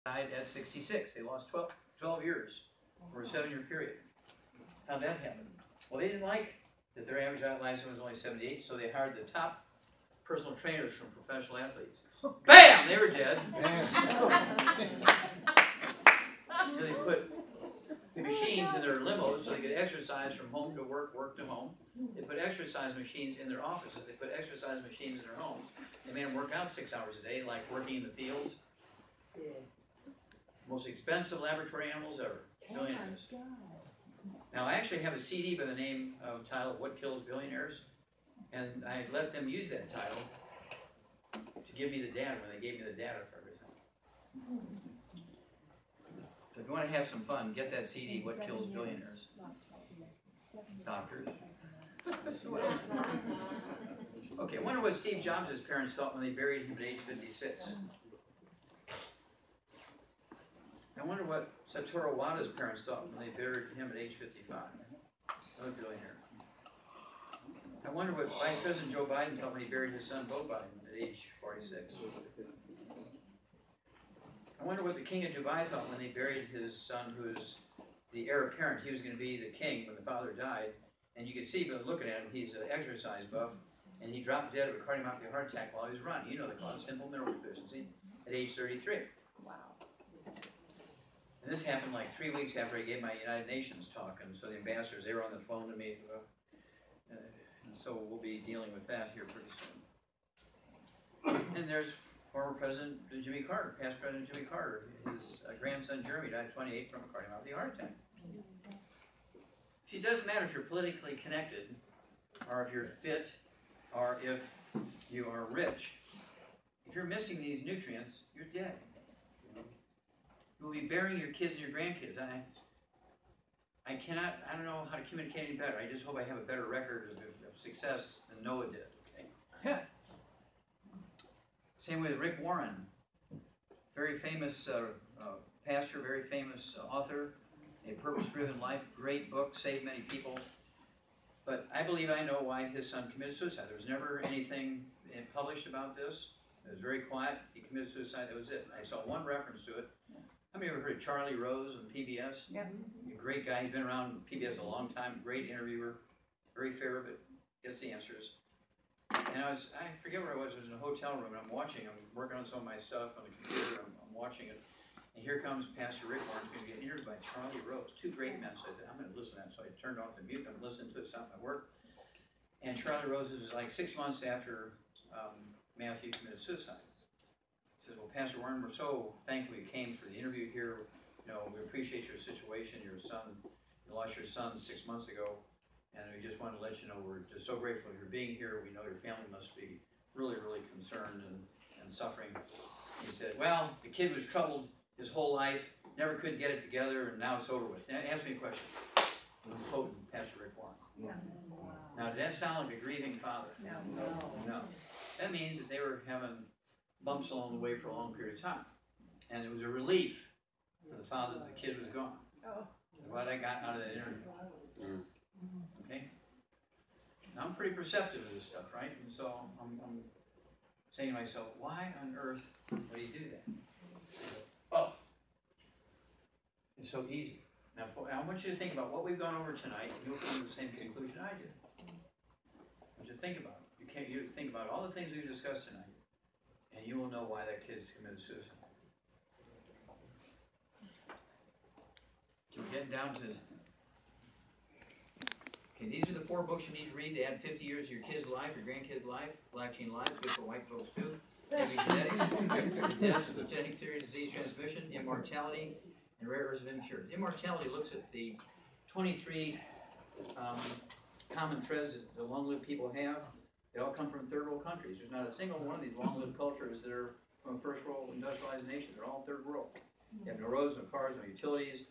died at 66. They lost 12 years for a 7-year period. How'd that happen? Well, they didn't like that their average lifespan was only 78, so they hired the top personal trainers from professional athletes. Bam! They were dead. They put machines in their limos so they could exercise from home to work, work to home. They put exercise machines in their offices. They put exercise machines in their homes. They made them work out 6 hours a day, like working in the fields. Most expensive laboratory animals ever. Billionaires. Now, I actually have a CD by the name of title, What Kills Billionaires? And I let them use that title to give me the data when they gave me the data for everything. So if you want to have some fun, get that CD, What Kills Billionaires? Doctors. Okay, I wonder what Steve Jobs' parents thought when they buried him at age 56. I wonder what Satoru Iwata's parents thought when they buried him at age 55. Another billionaire. I wonder what Vice President Joe Biden thought when he buried his son Beau Biden at age 46. I wonder what the king of Dubai thought when they buried his son, who is the heir apparent. He was going to be the king when the father died. And you can see by looking at him, he's an exercise buff. And he dropped dead of a cardiomyopathy heart attack while he was running. You know the cause, simple mineral deficiency, at age 33. Wow. And this happened like 3 weeks after I gave my United Nations talk. And so the ambassadors, they were on the phone to me. And so we'll be dealing with that here pretty soon. And there's former President Jimmy Carter, past President Jimmy Carter. His grandson Jeremy died at 28 from a cardiomyopathy heart attack. See, it doesn't matter if you're politically connected, or if you're fit, or if you are rich. If you're missing these nutrients, you're dead. You'll be burying your kids and your grandkids. I don't know how to communicate any better. I just hope I have a better record of success than Noah did. Okay? Yeah. Same with Rick Warren, very famous pastor, very famous author, A Purpose-Driven Life, great book, saved many people. But I believe I know why his son committed suicide. There was never anything published about this. It was very quiet. He committed suicide. That was it. I saw one reference to it. How many of you ever heard of Charlie Rose on PBS? Yeah. A great guy. He's been around PBS a long time. Great interviewer. Very fair, but gets the answers. And I forget where I was. I was in a hotel room, and I'm watching. I'm working on some of my stuff on the computer. I'm watching it. And here comes Pastor Rick Warren's going to get interviewed by Charlie Rose. Two great men. So I said, I'm going to listen to that. So I turned off the mute. I'm listening to it, stopped my work. And Charlie Rose, this was like 6 months after Matthew committed suicide. He says, well, Pastor Warren, we're so thankful you came for the interview here. You know, we appreciate your situation. Your son, you lost your son 6 months ago. And we just wanted to let you know we're just so grateful for being here. We know your family must be really, really concerned and suffering. He said, well, the kid was troubled his whole life, never could get it together, and now it's over with. Now, ask me a question. I'm quoting Pastor Rick Warren. Yeah. Now, did that sound like a grieving father? No. That means that they were having bumps along the way for a long period of time. And it was a relief for the father that the kid was gone. What I got out of that interview. Okay? Now, I'm pretty perceptive of this stuff, right? And so I'm saying to myself, why on earth would he do that? Oh, it's so easy. Now, I want you to think about what we've gone over tonight, and you'll come to the same conclusion I did. I want you to think about it. You think about all the things we've discussed tonight, and you will know why that kid's committed suicide. So we're getting down to... Okay, these are the 4 books you need to read to add 50 years to your kid's life, your grandkid's life. Black Gene Life, good for white folks too. Genetics, death, genetic theory, disease transmission, immortality, and rare earths have been cured. Immortality looks at the 23 common threads that the long-lived people have. They all come from third world countries. There's not a single one of these long-lived cultures that are from a first world industrialized nation. They're all third world. They have no roads, no cars, no utilities.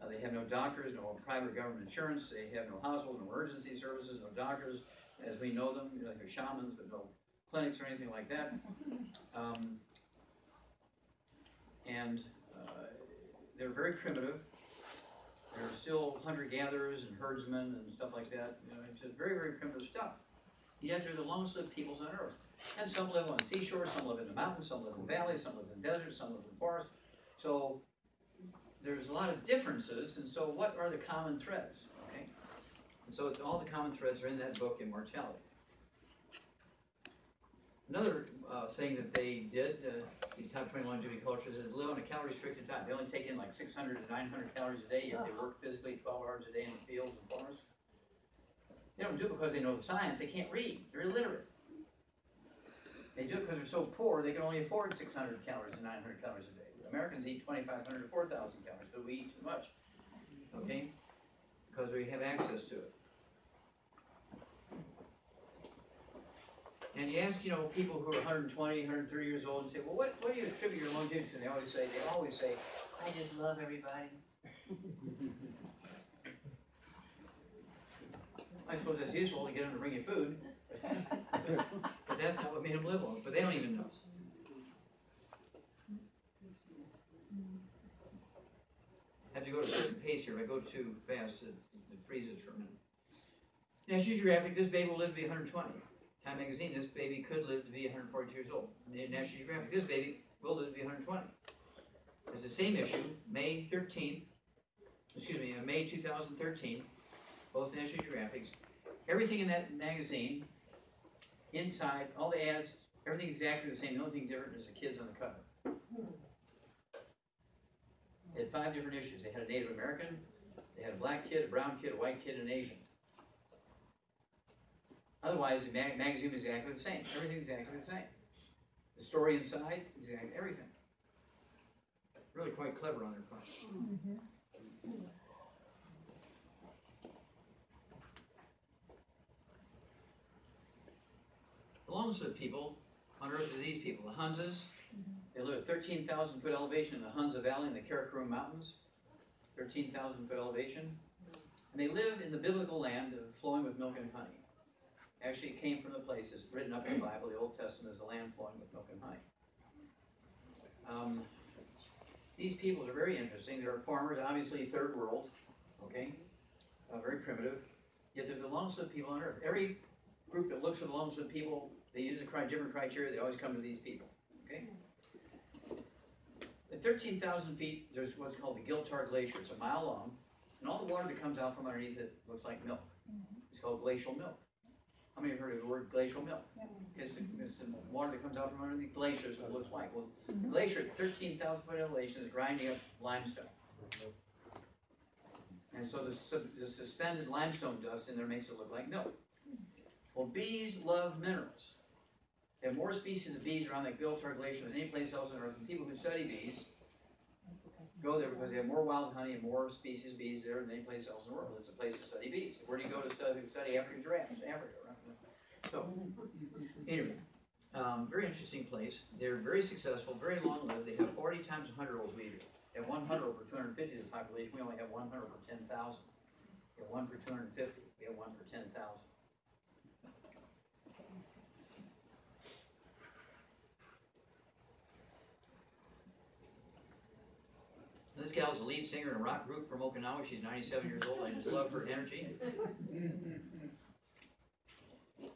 They have no doctors, no private government insurance. They have no hospitals, no emergency services, no doctors as we know them. Like they're shamans, but no clinics or anything like that. They're very primitive. They're still hunter-gatherers and herdsmen and stuff like that. You know, it's just very, very primitive stuff. Yet they're the longest-lived peoples on Earth. And some live on the seashore, some live in the mountains, some live in valleys, some live in deserts, some live in forests. So there's a lot of differences, and so what are the common threads? Okay, and so all the common threads are in that book, Immortality. Another thing that they did, these top 20 longevity cultures, is live on a calorie-restricted diet. They only take in like 600 to 900 calories a day, yet they work physically 12 hours a day in the fields and forests. They don't do it because they know the science. They can't read. They're illiterate. They do it because they're so poor, they can only afford 600 calories and 900 calories a day. Americans eat 2,500 to 4,000 calories because we eat too much, okay? Because we have access to it. And you ask, people who are 120, 130 years old and say, well, what do you attribute your longevity to? And they always say, I just love everybody. I suppose that's useful to get them to bring you food. But that's not what made them live long. But they don't even know. I have to go at a certain pace here. If I go too fast, it freezes for a minute. National Geographic, this baby will live to be 120. Time Magazine, this baby could live to be 142 years old. National Geographic, this baby will live to be 120. It's the same issue, May 2013, both National Geographics. Everything in that magazine, inside, all the ads, everything exactly the same. The only thing different is the kids on the cover. They had 5 different issues. They had a Native American, they had a black kid, a brown kid, a white kid, and an Asian. Otherwise, the magazine was exactly the same. Everything exactly the same. The story inside, exactly everything. Really quite clever on their part. The longest lived people on Earth are these people, the Hunzas. They live at 13,000 foot elevation in the Hunza Valley in the Karakoram Mountains. 13,000 foot elevation. And they live in the biblical land of flowing with milk and honey. Actually, it came from the place, it's written up in the Bible, the Old Testament is a land flowing with milk and honey. These peoples are very interesting. They're farmers, obviously third world, okay? Very primitive. Yet they're the longest lived people on Earth. Every group that looks for the longest lived people, they use different criteria, they always come to these people, okay? At 13,000 feet, there's what's called the Giltar Glacier. It's a mile long, and all the water that comes out from underneath it looks like milk. It's called glacial milk. How many have heard of the word glacial milk? It's the water that comes out from underneath glaciers, what it looks like. Well, the glacier at 13,000 foot elevation is grinding up limestone. And so the suspended limestone dust in there makes it look like milk. Well, bees love minerals. There are more species of bees around that Giltar Glacier than any place else on Earth. And people who study bees go there because they have more wild honey and more species of bees there than any place else in the world. It's a place to study bees. Where do you go to study African giraffes? Africa, right? So, anyway, very interesting place. They're very successful, very long-lived. They have 40 times 100-year-olds we do. They have 100 per 250 is the population. We only have 100 per 10,000. We have 1 per 250. We have 1 per 10,000. This gal's the lead singer in a rock group from Okinawa. She's 97 years old. I just love her energy.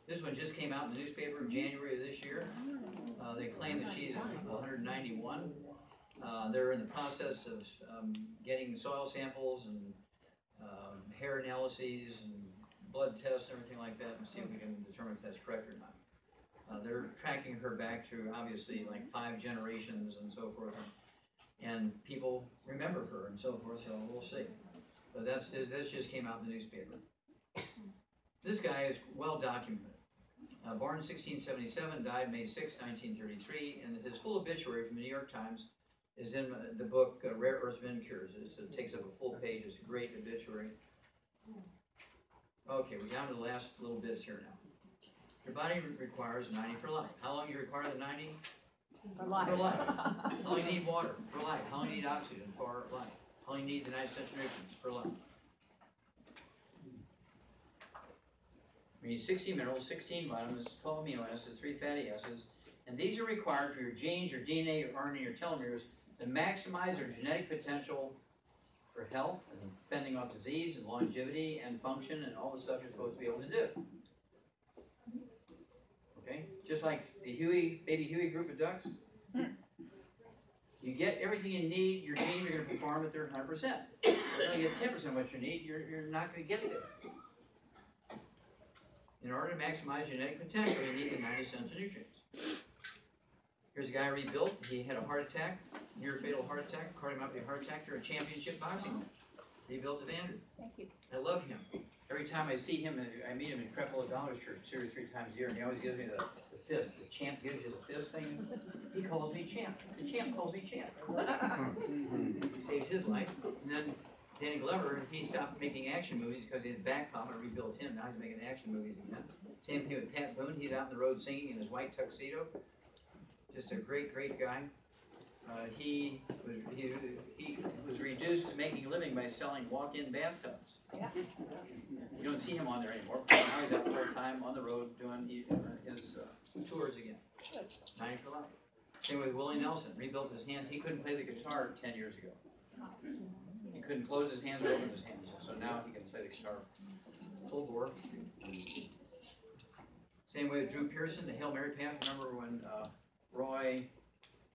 This one just came out in the newspaper in January of this year. They claim that she's 191. They're in the process of getting soil samples and hair analyses and blood tests and everything like that and see if we can determine if that's correct or not. They're tracking her back through, obviously, like 5 generations and so forth. And people remember her and so forth, so we'll see. But this just came out in the newspaper. This guy is well documented. Born in 1677, died May 6, 1933, and his full obituary from the New York Times is in the book Rare Earth Wind Cures. It takes up a full page. It's a great obituary. Okay, we're down to the last little bits here now. Your body requires 90 for life. How long do you require the 90? For life. For life. How long do you need water? For life. How long do you need oxygen? For life. How long do you need the 90 essential nutrients? For life. We need 16 minerals, 16 vitamins, 12 amino acids, 3 fatty acids, and these are required for your genes, your DNA, your RNA, your telomeres to maximize their genetic potential for health and fending off disease and longevity and function and all the stuff you're supposed to be able to do. Okay? Just like the baby Huey group of ducks. You get everything you need, your genes are going to perform at their 100%. If you only get 10% of what you need, you're not going to get there. In order to maximize genetic potential, you need the 90 essential nutrients. Here's a guy rebuilt. He had a heart attack, near fatal heart attack, cardiomyopathy heart attack during a championship boxing match. Rebuilt Evander. Thank you. I love him. Every time I see him, I meet him in Creflo Dollar's church 2 or 3 times a year, and he always gives me the fist. The champ gives you the fist thing. He calls me champ. The champ calls me champ. He saved his life. And then Danny Glover, he stopped making action movies because he had back problem and rebuilt him. Now he's making action movies again. Same thing with Pat Boone. He's out on the road singing in his white tuxedo. Just a great, great guy. He was reduced to making a living by selling walk-in bathtubs. Yeah. You don't see him on there anymore. Now he's out full time on the road doing his tours again. 90 for life. Same with Willie Nelson. Rebuilt his hands. He couldn't play the guitar 10 years ago. He couldn't close his hands or open his hands. So now he can play the guitar full bore. Same way with Drew Pearson, the Hail Mary pass. Remember when Roy